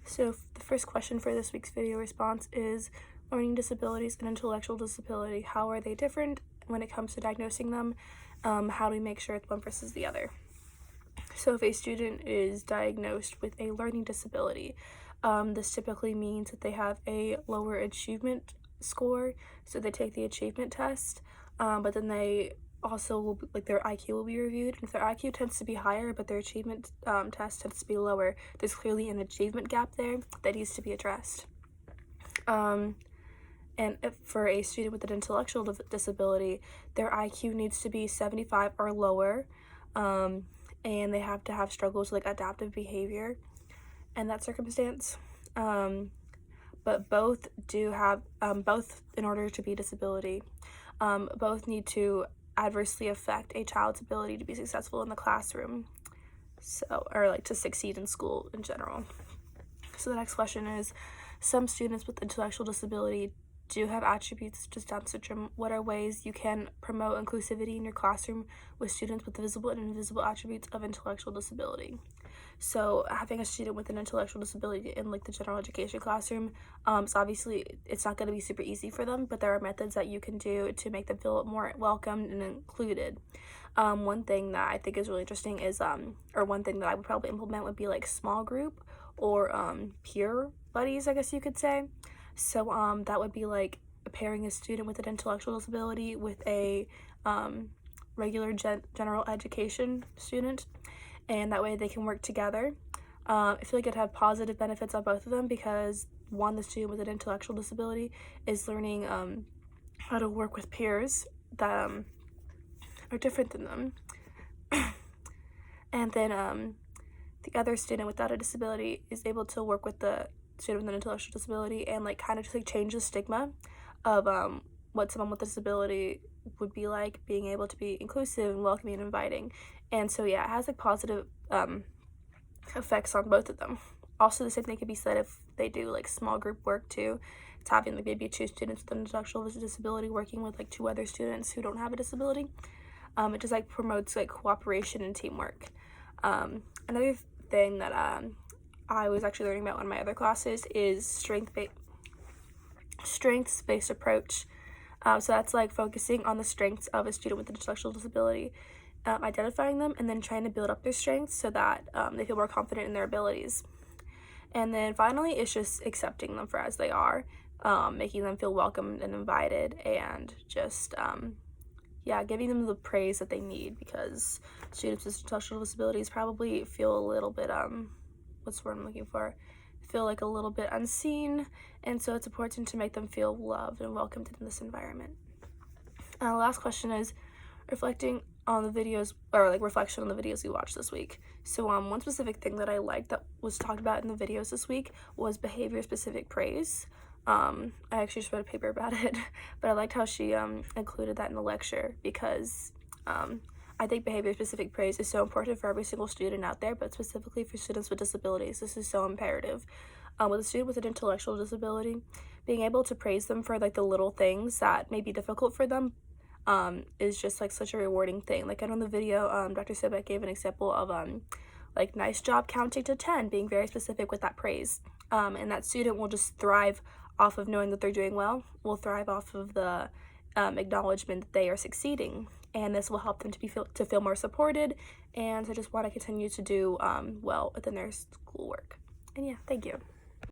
So the first question for this week's video response is learning disabilities and intellectual disability. How are they different when it comes to diagnosing them? How do we make sure it's one versus the other? So if a student is diagnosed with a learning disability, this typically means that they have a lower achievement score. So they take the achievement test, but then they also will their IQ will be reviewed. If their IQ tends to be higher, but their achievement test tends to be lower, there's clearly an achievement gap there that needs to be addressed. And if for a student with an intellectual disability, their IQ needs to be 75 or lower, and they have to have struggles with adaptive behavior in that circumstance. But both do have, both in order to be a disability, both need to adversely affect a child's ability to be successful in the classroom, or to succeed in school in general. So the next question is, some students with intellectual disability do have attributes such as Down syndrome. What are ways you can promote inclusivity in your classroom with students with visible and invisible attributes of intellectual disability? So having a student with an intellectual disability in the general education classroom, so obviously it's not going to be super easy for them, but there are methods that you can do to make them feel more welcomed and included. One thing that I think is really interesting is, or one thing that I would probably implement would be small group or peer buddies, I guess you could say. So that would be pairing a student with an intellectual disability with a regular general education student, and that way they can work together. I feel like it'd have positive benefits on both of them because, one, the student with an intellectual disability is learning how to work with peers that are different than them. And then the other student without a disability is able to work with the student with an intellectual disability and kind of just change the stigma of what someone with a disability would be like, being able to be inclusive and welcoming and inviting. And so yeah, it has positive effects on both of them. Also, the same thing could be said if they do small group work too. It's having maybe 2 students with an intellectual disability working with 2 other students who don't have a disability. It just promotes cooperation and teamwork. Another thing that I was actually learning about in my other classes is strengths-based approach. So that's focusing on the strengths of a student with an intellectual disability, identifying them, and then trying to build up their strengths so that they feel more confident in their abilities. And then finally, it's just accepting them for as they are, making them feel welcomed and invited, and just giving them the praise that they need, because students with intellectual disabilities probably feel a little bit what's the word I'm looking for? Feel a little bit unseen, and so it's important to make them feel loved and welcomed in this environment. The last question is reflecting on the videos, or reflection on the videos we watched this week. So one specific thing that I liked that was talked about in the videos this week was behavior-specific praise. I actually just wrote a paper about it, but I liked how she included that in the lecture, because I think behavior-specific praise is so important for every single student out there, but specifically for students with disabilities, this is so imperative. With a student with an intellectual disability, being able to praise them for the little things that may be difficult for them is just such a rewarding thing. I know in the video, Dr. Sebek gave an example of nice job counting to 10, being very specific with that praise, and that student will just thrive off of knowing that they're doing well, will thrive off of the acknowledgement that they are succeeding, and this will help them to feel more supported and to just want to continue to do well within their schoolwork. And yeah, thank you.